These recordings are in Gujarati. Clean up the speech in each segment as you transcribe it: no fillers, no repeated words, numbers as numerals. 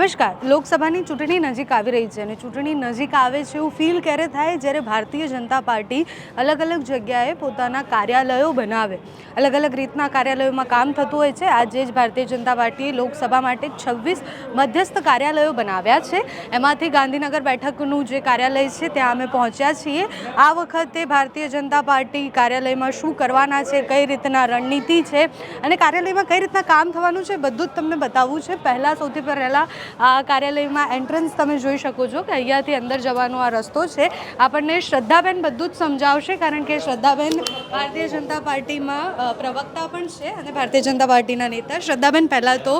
નમસ્કાર. લોકસભાની ચૂંટણી નજીક આવી રહી છે અને ચૂંટણી નજીક આવે છે એવું ફીલ ક્યારે થાય જ્યારે ભારતીય જનતા પાર્ટી અલગ અલગ જગ્યાએ પોતાના કાર્યાલયો બનાવે, અલગ અલગ રીતના કાર્યાલયોમાં કામ થતું હોય છે. આજે જ ભારતીય જનતા પાર્ટીએ લોકસભા માટે 26 મધ્યસ્થ કાર્યાલયો બનાવ્યા છે. એમાંથી ગાંધીનગર બેઠકનું જે કાર્યાલય છે ત્યાં અમે પહોંચ્યા છીએ. આ વખતે ભારતીય જનતા પાર્ટી કાર્યાલયમાં શું કરવાના છે, કઈ રીતના રણનીતિ છે અને કાર્યાલયમાં કઈ રીતના કામ થવાનું છે બધું જ તમને બતાવવું છે. પહેલાં સૌથી પહેલાં આ કાર્યાલયમાં એન્ટ્રન્સ તમે જોઈ શકો છો કે અહીંયાથી અંદર જવાનો આ રસ્તો છે. આપણને શ્રદ્ધાબેન બધું જ સમજાવશે કારણ કે શ્રદ્ધાબેન ભારતીય જનતા પાર્ટીમાં પ્રવક્તા પણ છે અને ભારતીય જનતા પાર્ટીના નેતા. શ્રદ્ધાબેન, પહેલાં તો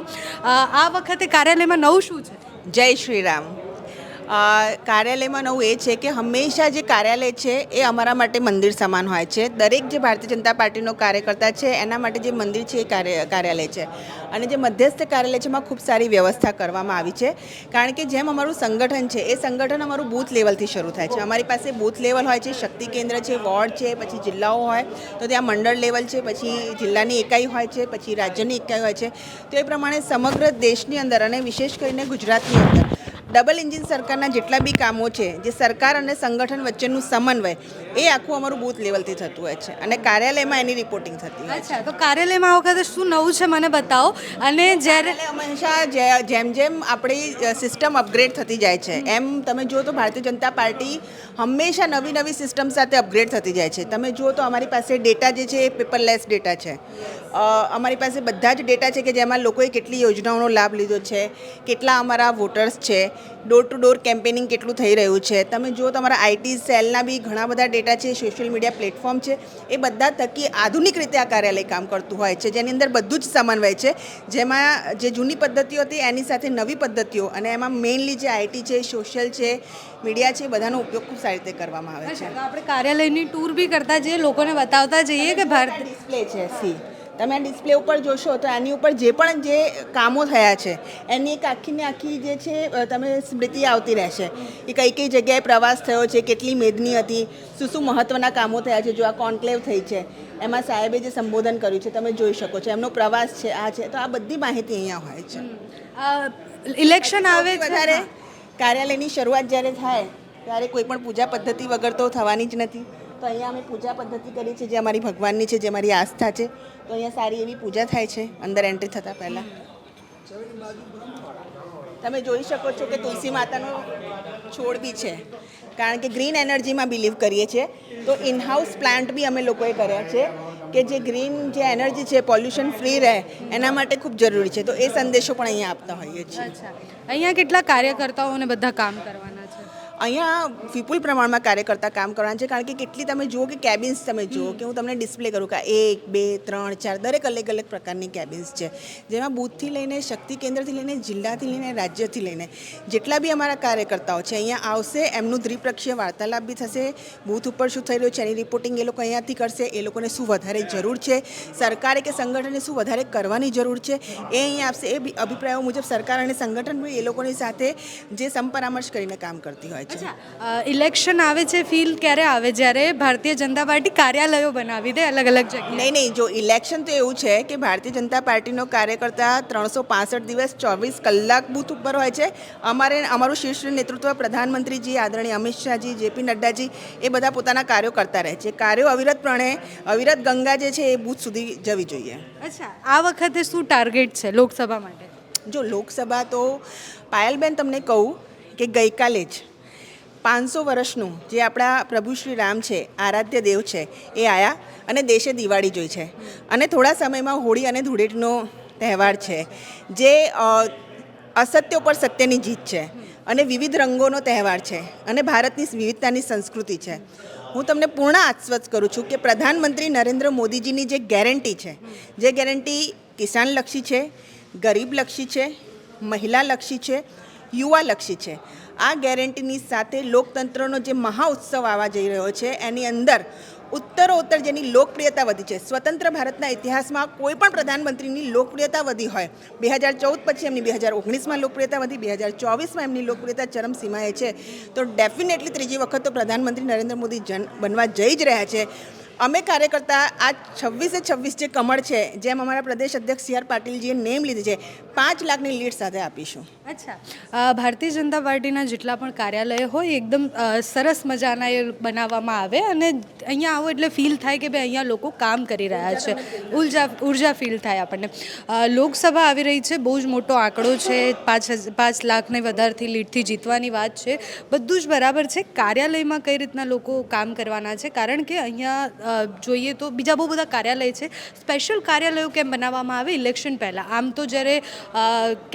આ વખતે કાર્યાલયમાં નવું શું છે? જય શ્રી રામ. કાર્યાલયમાં નવું એ છે કે હંમેશા જે કાર્યાલય છે એ અમારા માટે મંદિર સમાન હોય છે. દરેક જે ભારતીય જનતા પાર્ટીનો કાર્યકર્તા છે એના માટે જે મંદિર છે એ કાર્યાલય છે. અને જે મધ્યસ્થ કાર્યાલય છે એમાં ખૂબ સારી વ્યવસ્થા કરવામાં આવી છે. કારણ કે જેમ અમારું સંગઠન છે એ સંગઠન અમારું બૂથ લેવલથી શરૂ થાય છે. અમારી પાસે બૂથ લેવલ હોય છે, શક્તિ કેન્દ્ર છે, વોર્ડ છે, પછી જિલ્લાઓ હોય તો ત્યાં મંડળ લેવલ છે, પછી જિલ્લાની એકાઈ હોય છે, પછી રાજ્યની એકાઈ હોય છે. તો એ પ્રમાણે સમગ્ર દેશની અંદર અને વિશેષ કરીને ગુજરાતની અંદર ડબલ એન્જિન સરકારના જેટલા બી કામો છે, જે સરકાર અને સંગઠન વચ્ચેનું સમન્વય, એ આખું અમારું બૂથ લેવલથી થતું હોય છે અને કાર્યાલયમાં એની રિપોર્ટિંગ થતી હોય છે. અચ્છા, તો કાર્યાલયમાં આ વખતે શું નવું છે મને બતાવો. અને જ્યારે હંમેશા જેમ જેમ આપણી સિસ્ટમ અપગ્રેડ થતી જાય છે એમ તમે જુઓ તો ભારતીય જનતા પાર્ટી હંમેશા નવી નવી સિસ્ટમ સાથે અપગ્રેડ થતી જાય છે. તમે જુઓ તો અમારી પાસે ડેટા જે છે એ પેપરલેસ ડેટા છે. અમારી પાસે બધા જ ડેટા છે કે જેમાં લોકોએ કેટલી યોજનાઓનો લાભ લીધો છે, કેટલા અમારા વોટર્સ છે, ડોર ટુ ડોર કેમ્પેનિંગ કેટલું થઈ રહ્યું છે. તમે જુઓ તમારા આઈટી સેલના બી ઘણા બધા ડેટા છે, સોશિયલ મીડિયા પ્લેટફોર્મ છે, એ બધા થકી આધુનિક રીતે આ કાર્યાલય કામ કરતું હોય છે, જેની અંદર બધું જ સમન્વય છે. જેમાં જે જૂની પદ્ધતિઓ હતી એની સાથે નવી પદ્ધતિઓ અને એમાં મેઇનલી જે આઈટી છે, સોશિયલ છે, મીડિયા છે, બધાનો ઉપયોગ ખૂબ સારી રીતે કરવામાં આવે છે. તો આપણે કાર્યાલયની ટૂર બી કરતા જઈએ, લોકોને બતાવતા જઈએ કે ભારત ડિસ્પ્લે છે. તમે આ ડિસ્પ્લે ઉપર જોશો તો એની ઉપર જે પણ જે કામો થયા છે એની એક આખીને આખી જે છે તમે સ્મૃતિ આવતી રહેશે કે કઈ કઈ જગ્યાએ પ્રવાસ થયો છે, કેટલી મેદની હતી, શું શું મહત્ત્વના કામો થયા છે. જો આ કોન્ક્લેવ થઈ છે એમાં સાહેબે જે સંબોધન કર્યું છે તમે જોઈ શકો છો, એમનો પ્રવાસ છે, આ છે. તો આ બધી માહિતી અહીંયા હોય છે. ઇલેક્શન આવે વધારે કાર્યાલયની શરૂઆત જ્યારે થાય ત્યારે કોઈ પણ પૂજા પદ્ધતિ વગર તો થવાની જ નથી. તો અહીંયા અમે પૂજા પદ્ધતિ કરી છે જે અમારી ભગવાનની છે, જે અમારી આસ્થા છે. તો અહીંયા સારી એવી પૂજા થાય છે અંદર એન્ટ્રી થતાં પહેલાં. તમે જોઈ શકો છો કે તુલસી માતાનો છોડ બી છે કારણ કે ગ્રીન એનર્જીમાં બિલીવ કરીએ છીએ. તો ઇનહાઉસ પ્લાન્ટ બી અમે લોકોએ કર્યા છે કે જે ગ્રીન જે એનર્જી છે, પોલ્યુશન ફ્રી રહે એના માટે ખૂબ જરૂરી છે. તો એ સંદેશો પણ અહીંયા આપતા હોઈએ છીએ. અચ્છા, અહીંયા કેટલા કાર્યકર્તાઓને બધા કામ કરવાના છે? અહીંયા વિપુલ પ્રમાણમાં કાર્યકર્તા કામ કરવાના છે કારણ કે કેટલી તમે જુઓ કે કેબિન્સ તમે જુઓ કે હું તમને ડિસ્પ્લે કરું કે 1, 2, 3, 4 દરેક અલગ અલગ પ્રકારની કેબિન્સ છે, જેમાં બૂથથી લઈને શક્તિ કેન્દ્રથી લઈને જિલ્લાથી લઈને રાજ્યથી લઈને જેટલા બી અમારા કાર્યકર્તાઓ છે અહીંયા આવશે. એમનું દ્વિપક્ષીય વાર્તાલાપ બી થશે. બૂથ ઉપર શું થઈ રહ્યું છે એની રિપોર્ટિંગ એ લોકો અહીંયાથી કરશે. એ લોકોને શું વધારે જરૂર છે, સરકારે કે સંગઠને શું વધારે કરવાની જરૂર છે એ અહીંયા આપશે. એ અભિપ્રાયો મુજબ સરકાર અને સંગઠન બી એ લોકોની સાથે જે સંપરામર્શ કરીને કામ કરતી હોય છે. ઇલેક્શન આવે છે, ફીલ ક્યારે આવે? જ્યારે ભારતીય જનતા પાર્ટી કાર્યાલયો બનાવી દે અલગ અલગ જગ્યાએ. નહીં, જો ઇલેક્શન તો એવું છે કે ભારતીય જનતા પાર્ટીનો કાર્યકર્તા 365 દિવસ 24 કલાક બૂથ ઉપર હોય છે. અમારું શીર્ષ નેતૃત્વ પ્રધાનમંત્રીજી આદરણીય અમિત શાહજી, જેપી નડ્ડાજી એ બધા પોતાના કાર્યો કરતા રહે છે. કાર્યો અવિરત ગંગા જે છે એ બૂથ સુધી જવી જોઈએ. અચ્છા, આ વખતે શું ટાર્ગેટ છે લોકસભા માટે? જો લોકસભા તો પાયલબેન તમને કહું કે ગઈકાલે જ 500 વર્ષનું જે આપણા પ્રભુ શ્રી રામ છે, આરાધ્ય દેવ છે, એ આવ્યા અને દેશે દિવાળી જોઈ છે. અને થોડા સમયમાં હોળી અને ધૂળેટીનો તહેવાર છે જે અસત્ય ઉપર સત્યની જીત છે અને વિવિધ રંગોનો તહેવાર છે અને ભારતની વિવિધતાની સંસ્કૃતિ છે. હું તમને પૂર્ણ આશ્વસ્ત કરું છું કે પ્રધાનમંત્રી નરેન્દ્ર મોદીજીની જે ગેરંટી છે, જે ગેરંટી કિસાનલક્ષી છે, ગરીબલક્ષી છે, મહિલાલક્ષી છે, યુવાલક્ષી છે, આ ગેરંટીની સાથે લોકતંત્રનો જે મહાઉત્સવ આવવા જઈ રહ્યો છે એની અંદર ઉત્તરોત્તર જેની લોકપ્રિયતા વધી છે. સ્વતંત્ર ભારતના ઇતિહાસમાં કોઈ પણ પ્રધાનમંત્રીની લોકપ્રિયતા વધી હોય, 2014 પછી એમની 2019માં લોકપ્રિયતા વધી, 2024માં એમની લોકપ્રિયતા ચરમસીમાએ છે. તો ડેફિનેટલી ત્રીજી વખત તો પ્રધાનમંત્રી નરેન્દ્ર મોદી બનવા જઈ જ રહ્યા છે. અમે કાર્યકર્તા આ 26 જે કમળ છે, જેમ અમારા પ્રદેશ અધ્યક્ષ સી આર પાટીલજીએ નેમ લીધી છે, 5 લાખની લીડ સાથે આપીશું. અચ્છા, ભારતીય જનતા પાર્ટીના જેટલા પણ કાર્યાલય હોય એકદમ સરસ મજાના એ બનાવવામાં આવે અને અહીંયા આવો એટલે ફીલ થાય કે ભાઈ અહીંયા લોકો કામ કરી રહ્યા છે, ઉર્જા ફીલ થાય આપણને. લોકસભા આવી રહી છે, બહુ જ મોટો આંકડો છે, 5 લાખને વધારેથી લીડથી જીતવાની વાત છે, બધું જ બરાબર છે. કાર્યાલયમાં કઈ રીતના લોકો કામ કરવાના છે, કારણ કે અહીંયા જોઈએ તો બીજા બહુ બધા કાર્યાલય છે, સ્પેશિયલ કાર્યાલયો કેમ બનાવવામાં આવે ઇલેક્શન પહેલાં? આમ તો જ્યારે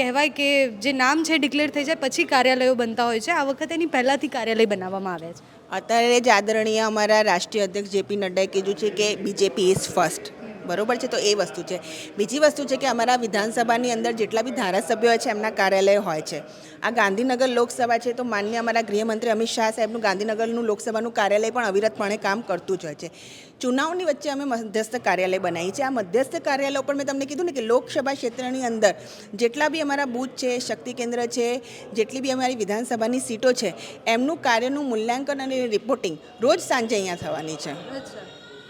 કહેવાય કે જે નામ છે ડિક્લેર થઈ જાય પછી કાર્યાલયો બનતા હોય છે, આ વખતે એની પહેલાંથી કાર્યાલય બનાવવામાં આવ્યા છે. અત્યારે જ આદરણીય અમારા રાષ્ટ્રીય અધ્યક્ષ જેપી નડ્ડાએ કીધું છે કે બીજેપી ઇઝ ફર્સ્ટ. બરોબર છે, તો એ વસ્તુ છે. બીજી વસ્તુ છે કે અમારા વિધાનસભાની અંદર જેટલા બી ધારાસભ્યો હોય છે એમના કાર્યાલય હોય છે. આ ગાંધીનગર લોકસભા છે તો માન્ય અમારા ગૃહમંત્રી અમિત શાહ સાહેબનું ગાંધીનગરનું લોકસભાનું કાર્યાલય પણ અવિરતપણે કામ કરતું જ હોય છે. ચુનાવની વચ્ચે અમે મધ્યસ્થ કાર્યાલય બનાવી છે. આ મધ્યસ્થ કાર્યાલય ઉપર મેં તમને કીધું ને કે લોકસભા ક્ષેત્રની અંદર જેટલા બી અમારા બૂથ છે, શક્તિ કેન્દ્ર છે, જેટલી બી અમારી વિધાનસભાની સીટો છે, એમનું કાર્યનું મૂલ્યાંકન અને રિપોર્ટિંગ રોજ સાંજે અહીંયા થવાની છે.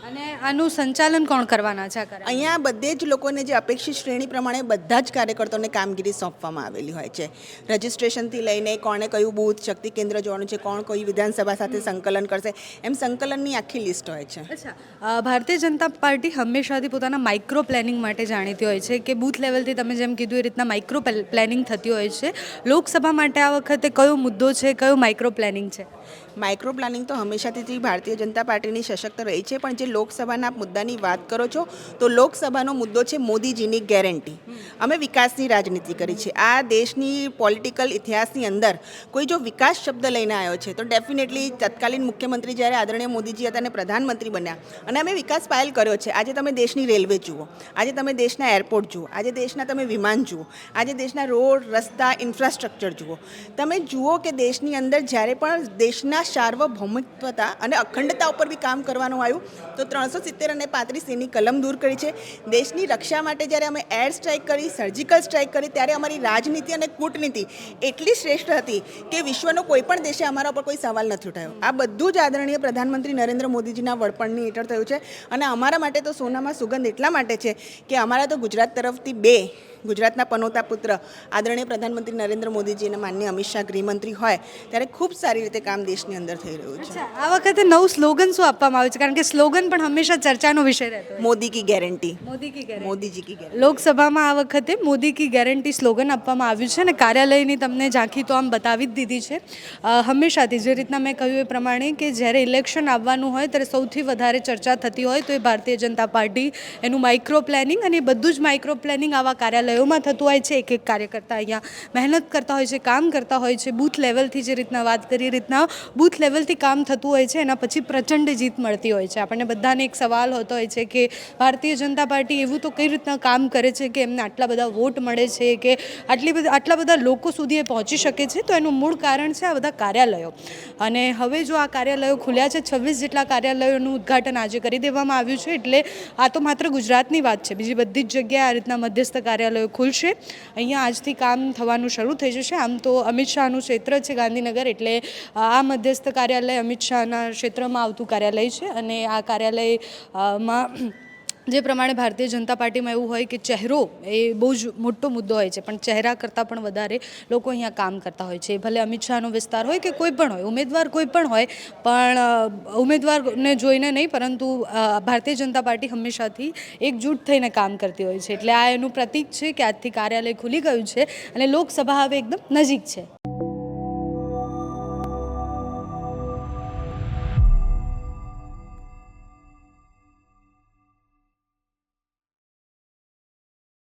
અને આનું સંચાલન કોણ કરવાના છે? અહીંયા બધે જ લોકોને જે અપેક્ષિત શ્રેણી પ્રમાણે બધા જ કાર્યકર્તાઓને કામગીરી સોંપવામાં આવેલી હોય છે. રજિસ્ટ્રેશનથી લઈને કોણે કયું બૂથ શક્તિ કેન્દ્ર જોવાનું છે, કોણ કઈ વિધાનસભા સાથે સંકલન કરશે, એમ સંકલનની આખી લિસ્ટ હોય છે. અચ્છા, ભારતીય જનતા પાર્ટી હંમેશાથી પોતાના માઇક્રો પ્લાનિંગ માટે જાણીતી હોય છે કે બૂથ લેવલથી તમે જેમ કીધું એ રીતના માઇક્રો પ્લાનિંગ થતી હોય છે. લોકસભા માટે આ વખતે કયો મુદ્દો છે, કયો માઇક્રો પ્લાનિંગ છે? માઇક્રો પ્લાનિંગ તો હંમેશાથી ભારતીય જનતા પાર્ટીની સશક્ત રહી છે, પણ જે લોકસભાના મુદ્દાની વાત કરો છો તો લોકસભાનો મુદ્દો છે મોદીજીની ગેરંટી. અમે વિકાસની રાજનીતિ કરી છે. આ દેશની પોલિટિકલ ઇતિહાસની અંદર કોઈ જો વિકાસ શબ્દ લઈને આવ્યો છે તો ડેફિનેટલી તત્કાલીન મુખ્યમંત્રી જ્યારે આદરણીય મોદીજી હતા અને પ્રધાનમંત્રી બન્યા અને અમે વિકાસ પાયલ કર્યો છે. આજે તમે દેશની રેલવે જુઓ, આજે તમે દેશના એરપોર્ટ જુઓ, આજે દેશના તમે વિમાન જુઓ, આજે દેશના રોડ રસ્તા ઇન્ફ્રાસ્ટ્રક્ચર જુઓ. તમે જુઓ કે દેશની અંદર જ્યારે પણ દેશના સાર્વભૌમિકતા અને અખંડતા ઉપર બી કામ કરવાનું આવ્યું તો 370 અને 35 કલમ દૂર કરી છે. દેશની રક્ષા માટે જ્યારે અમે એર સ્ટ્રાઇક કરી, સર્જિકલ સ્ટ્રાઇક કરી, ત્યારે અમારી રાજનીતિ અને કૂટનીતિ એટલી શ્રેષ્ઠ હતી કે વિશ્વનો કોઈ પણ દેશે અમારા ઉપર કોઈ સવાલ નથી ઉઠાવ્યો. આ બધું જ આદરણીય પ્રધાનમંત્રી નરેન્દ્ર મોદીજીના વડપણની હેઠળ થયું છે. અને અમારા માટે તો સોનામાં સુગંધ એટલા માટે છે કે અમારા તો ગુજરાત તરફથી ગુજરાતના પનોતા પુત્ર આદરણીય પ્રધાનમંત્રી નરેન્દ્ર મોદીજી અને માનનીય અમિત શાહ ગૃહમંત્રી હોય ત્યારે ખૂબ સારી રીતે કામ દેશની અંદર થઈ રહ્યું છે. આ વખતે નવું સ્લોગન શું આપવામાં આવ્યું છે? કારણ કે સ્લોગન પણ હંમેશા ચર્ચાનો વિષય રહેતો હોય. મોદી કી ગેરંટી. મોદીજી કી ગેરંટી. લોકસભામાં આ વખતે મોદી કી ગેરંટી સ્લોગન આપવામાં આવ્યું છે અને કાર્યાલયની તમને ઝાંખી તો આમ બતાવી જ દીધી છે. હંમેશાથી જે રીતના મેં કહ્યું એ પ્રમાણે કે જ્યારે ઇલેક્શન આવવાનું હોય ત્યારે સૌથી વધારે ચર્ચા થતી હોય તો એ ભારતીય જનતા પાર્ટી એનું માઇક્રો પ્લાનિંગ અને બધું જ માઇક્રો પ્લાનિંગ આવા કાર્યાલય માં થતું હોય છે. એક કાર્યકર્તા અહીંયા મહેનત કરતા હોય છે, કામ કરતા હોય છે. બૂથ લેવલથી જે રીતના વાત કરી રીતના બૂથ લેવલથી કામ થતું હોય છે, એના પછી પ્રચંડ જીત મળતી હોય છે. આપણને બધાને એક સવાલ હોતો હોય છે કે ભારતીય જનતા પાર્ટી એવું તો કઈ રીતના કામ કરે છે કે એમને આટલા બધા વોટ મળે છે કે આટલા બધા લોકો સુધી એ પહોંચી શકે છે? તો એનું મૂળ કારણ છે આ બધા કાર્યાલયો. અને હવે જો આ કાર્યાલયો ખુલ્યા છે, 26 જેટલા કાર્યાલયોનું ઉદ્ઘાટન આજે કરી દેવામાં આવ્યું છે. એટલે આ તો માત્ર ગુજરાતની વાત છે, બીજી બધી જ જગ્યાએ આ રીતના મધ્યસ્થ કાર્યાલયો ખુલશે. અહીંયા આજથી કામ થવાનું શરૂ થઈ જશે. આમ તો અમિત શાહનું ક્ષેત્ર છે ગાંધીનગર, એટલે આ મધ્યસ્થ કાર્યાલય અમિત શાહના ક્ષેત્રમાં આવતું કાર્યાલય છે. અને આ કાર્યાલયમાં જે પ્રમાણે ભારતીય જનતા પાર્ટીમાં એવું હોય કે ચહેરો એ બહુ જ મોટો મુદ્દો હોય છે, પણ ચહેરા કરતાં પણ વધારે લોકો અહીંયા કામ કરતા હોય છે. ભલે અમિત શાહનો વિસ્તાર હોય કે કોઈ પણ હોય, ઉમેદવાર કોઈ પણ હોય, પણ ઉમેદવારને જોઈને નહીં, પરંતુ ભારતીય જનતા પાર્ટી હંમેશાથી એકજૂટ થઈને કામ કરતી હોય છે. એટલે આ એનું પ્રતીક છે કે આજથી કાર્યાલય ખુલી ગયું છે અને લોકસભા હવે એકદમ નજીક છે.